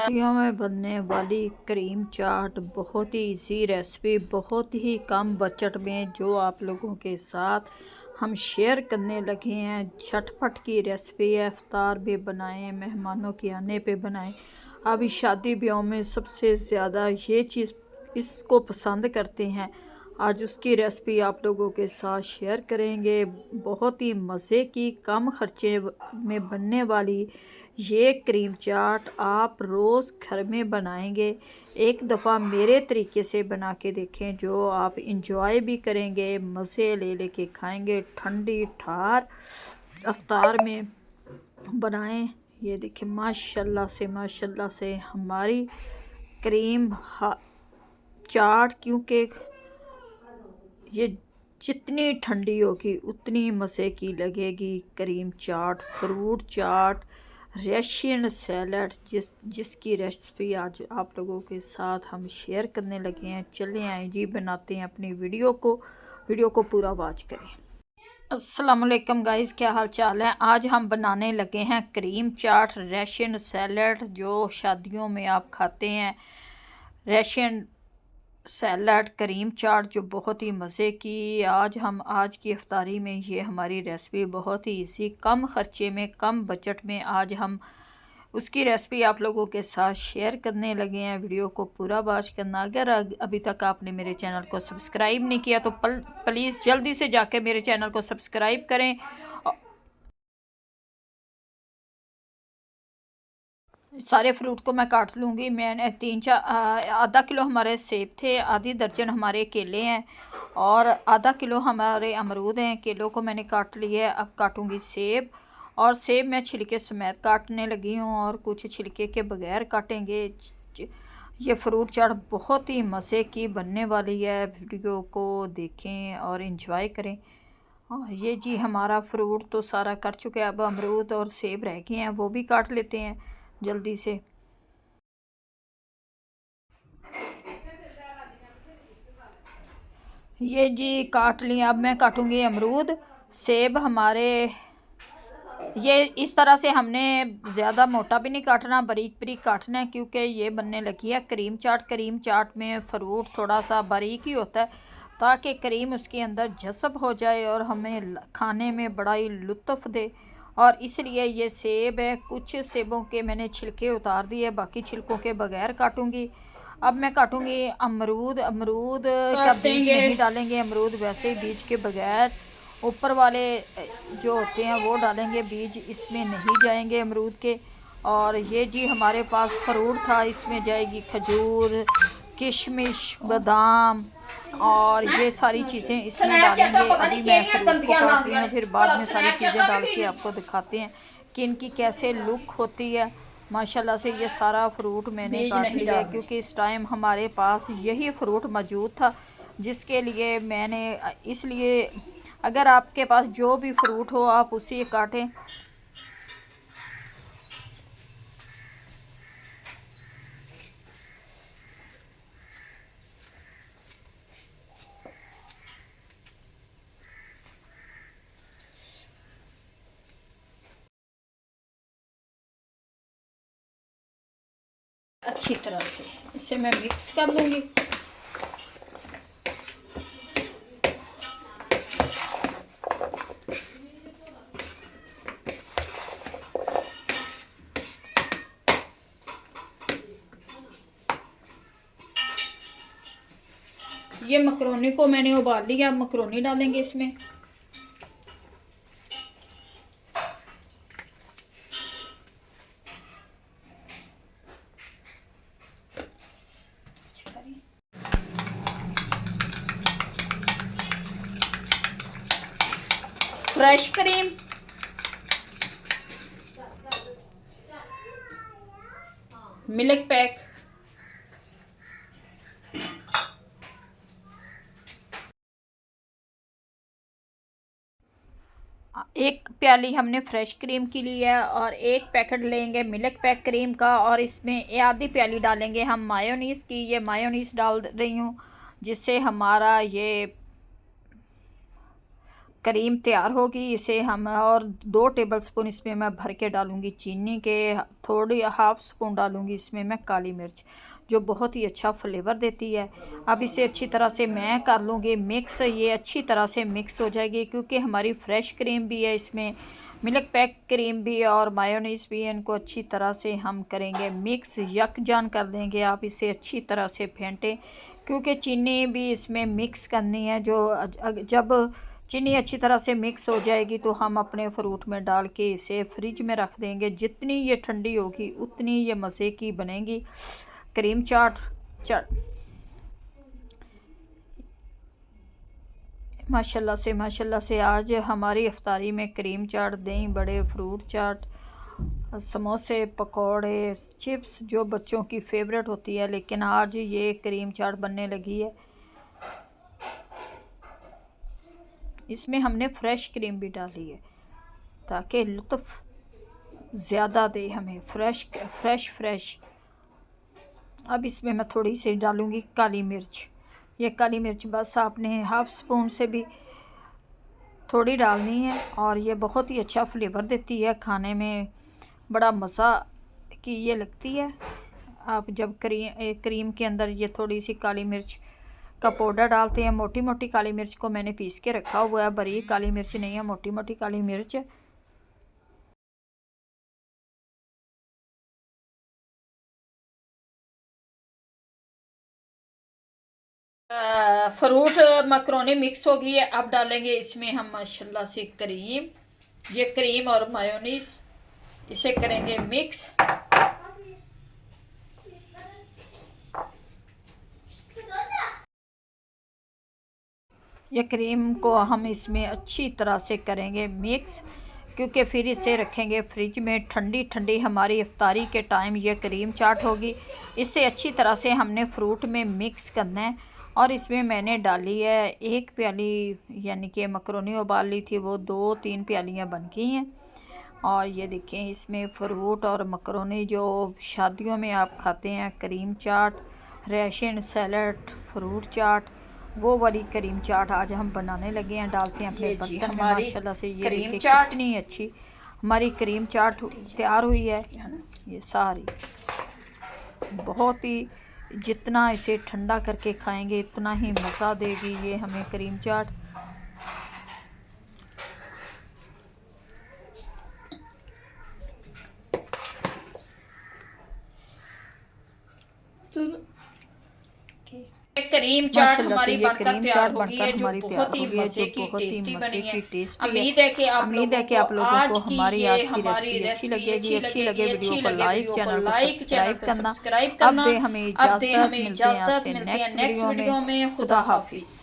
सर्दियों में बनने वाली क्रीम चाट बहुत ही इजी रेसिपी, बहुत ही कम बजट में जो आप लोगों के साथ हम शेयर करने लगे हैं। झटपट की रेसिपी है, इफ्तार भी बनाएं, मेहमानों के आने पे बनाएं। अभी शादी ब्याह में सबसे ज़्यादा ये चीज़ इसको पसंद करते हैं। आज उसकी रेसिपी आप लोगों के साथ शेयर करेंगे। बहुत ही मज़े की कम खर्चे में बनने वाली ये क्रीम चाट आप रोज़ घर में बनाएंगे। एक दफ़ा मेरे तरीके से बना के देखें, जो आप इंजॉय भी करेंगे, मज़े ले लेके खाएंगे। ठंडी ठार अफ्तार में बनाएं। ये देखिए माशाल्लाह से हमारी क्रीम चाट, क्योंकि ये जितनी ठंडी होगी उतनी मज़े की लगेगी। क्रीम चाट, फ्रूट चाट, रशियन सैलड, जिसकी रेसिपी आज आप लोगों के साथ हम शेयर करने लगे हैं। चले आए जी, बनाते हैं अपनी वीडियो को पूरा वॉच करें। अस्सलाम वालेकुम गाइस, क्या हाल चाल है। आज हम बनाने लगे हैं क्रीम चाट, रशियन सैलड, जो शादियों में आप खाते हैं। रशियन सैलड, क्रीम चाट, जो बहुत ही मज़े की। आज की इफ्तारी में ये हमारी रेसिपी बहुत ही इसी कम ख़र्चे में, कम बजट में आज हम उसकी रेसिपी आप लोगों के साथ शेयर करने लगे हैं। वीडियो को पूरा वॉच करना। अगर अभी तक आपने मेरे चैनल को सब्सक्राइब नहीं किया तो प्लीज़ जल्दी से जाके मेरे चैनल को सब्सक्राइब करें। सारे फ्रूट को मैं काट लूँगी। मैंने आधा किलो हमारे सेब थे, आधी दर्जन हमारे केले हैं और आधा किलो हमारे अमरूद हैं। केलों को मैंने काट लिया है। अब काटूँगी सेब, और सेब मैं छिलके समेत काटने लगी हूँ और कुछ छिलके के बगैर काटेंगे। ये फ्रूट चाट बहुत ही मज़े की बनने वाली है। वीडियो को देखें और इन्जॉय करें। और ये जी हमारा फ्रूट तो सारा कर चुके हैं। अब अमरूद और सेब रह गए हैं, वो भी काट लेते हैं जल्दी से। ये जी काट लिया। अब मैं काटूंगी अमरूद। सेब हमारे ये इस तरह से हमने ज़्यादा मोटा भी नहीं काटना, बारीक बारीक काटना है, क्योंकि ये बनने लगी है क्रीम चाट। क्रीम चाट में फ्रूट थोड़ा सा बारीक ही होता है, ताकि क्रीम उसके अंदर जज़ब हो जाए और हमें खाने में बड़ा ही लुत्फ़ दे। और इसलिए ये सेब है, कुछ सेबों के मैंने छिलके उतार दिए, बाकी छिलकों के बगैर काटूंगी। अब मैं काटूंगी अमरूद। अमरूद का बीज नहीं डालेंगे, अमरूद वैसे ही बीज के बगैर ऊपर वाले जो होते हैं वो डालेंगे, बीज इसमें नहीं जाएंगे अमरूद के। और ये जी हमारे पास फ्रूट था, इसमें जाएगी खजूर, किशमिश, बादाम और ये सारी चीज़ें इसमें डालेंगे। अभी मैं फ्रूट को काट रही हूँ, फिर बाद में सारी चीज़ें डाल के आपको दिखाते हैं कि इनकी कैसे लुक होती है। माशाल्लाह से ये सारा फ्रूट मैंने काट लिया है, क्योंकि इस टाइम हमारे पास यही फ्रूट मौजूद था, जिसके लिए मैंने इसलिए अगर आपके पास जो भी फ्रूट हो आप उसे काटें। अच्छी तरह से इसे मैं मिक्स कर लूँगी। ये मकरोनी को मैंने उबाल लिया, मकरोनी डालेंगे इसमें। फ्रेश क्रीम, मिल्क पैक, एक प्याली हमने फ्रेश क्रीम की ली है और एक पैकेट लेंगे मिल्क पैक क्रीम का, और इसमें आधी प्याली डालेंगे हम मायोनीज़ की। ये मायोनीज़ डाल रही हूँ, जिससे हमारा ये क्रीम तैयार होगी। इसे हम और 2 टेबलस्पून इसमें मैं भर के डालूँगी चीनी के, थोड़ी हाफ़ स्पून डालूँगी इसमें मैं काली मिर्च, जो बहुत ही अच्छा फ्लेवर देती है। अब इसे अच्छी तरह से मैं कर लूँगी मिक्स। ये अच्छी तरह से मिक्स हो जाएगी क्योंकि हमारी फ्रेश क्रीम भी है इसमें, मिल्क पैक क्रीम भी है और मायोनीज़ भी है। इनको अच्छी तरह से हम करेंगे मिक्स, यकजान कर देंगे। आप इसे अच्छी तरह से फेंटें क्योंकि चीनी भी इसमें मिक्स करनी है। जब चीनी अच्छी तरह से मिक्स हो जाएगी तो हम अपने फ्रूट में डाल के इसे फ्रिज में रख देंगे। जितनी ये ठंडी होगी उतनी ये मज़े की बनेगी क्रीम चाट। माशाल्लाह से आज हमारी इफ्तारी में क्रीम चाट, दही बड़े, फ्रूट चाट, समोसे, पकोड़े, चिप्स जो बच्चों की फेवरेट होती है, लेकिन आज ये क्रीम चाट बनने लगी है। इसमें हमने फ्रेश क्रीम भी डाली है ताकि लुत्फ़ ज़्यादा दे हमें, फ्रेश। अब इसमें मैं थोड़ी सी डालूँगी काली मिर्च। ये काली मिर्च बस आपने हाफ़ स्पून से भी थोड़ी डालनी है और ये बहुत ही अच्छा फ्लेवर देती है, खाने में बड़ा मज़ा की ये लगती है। आप जब क्रीम के अंदर ये थोड़ी सी काली मिर्च का पाउडर डालते हैं, मोटी मोटी काली मिर्च को मैंने पीस के रखा हुआ है, बारीक काली मिर्च नहीं है, मोटी मोटी काली मिर्च। फ्रूट मकरोनी मिक्स हो गई है। अब डालेंगे इसमें हम माशाल्लाह से क्रीम, ये क्रीम और मायोनीज, इसे करेंगे मिक्स। ये क्रीम को हम इसमें अच्छी तरह से करेंगे मिक्स क्योंकि फिर इसे रखेंगे फ्रिज में ठंडी ठंडी। हमारी इफ्तारी के टाइम ये क्रीम चाट होगी। इसे अच्छी तरह से हमने फ्रूट में मिक्स करना है और इसमें मैंने डाली है 1 प्याली, यानी कि मकरोनी उबाल ली थी वो 2-3 प्यालियाँ बन गई हैं। और ये देखें इसमें फ्रूट और मकरोनी जो शादियों में आप खाते हैं, क्रीम चाट, रेशन सैलड, फ्रूट चाट, वो वाली क्रीम चाट आज हम बनाने लगे हैं। डालते हैं अपने बर्तन में। माशाल्लाह से ये क्रीम चाट कितनी अच्छी हमारी क्रीम चाट तैयार हुई है। ये सारी बहुत ही, जितना इसे ठंडा करके खाएंगे इतना ही मज़ा देगी ये हमें क्रीम चाट। क्रीम चाट हमारी बनकर तैयार हो गई है, जो बहुत ही मज़े की टेस्टी बनी है। उम्मीद है कि आप लोगों को आज की ये हमारी रेसिपी अच्छी लगे। वीडियो को लाइक, चैनल को सब्सक्राइब करना। अब दे हमें इजाज़त, मिलते हैं नेक्स्ट वीडियो में। खुदा हाफिज़।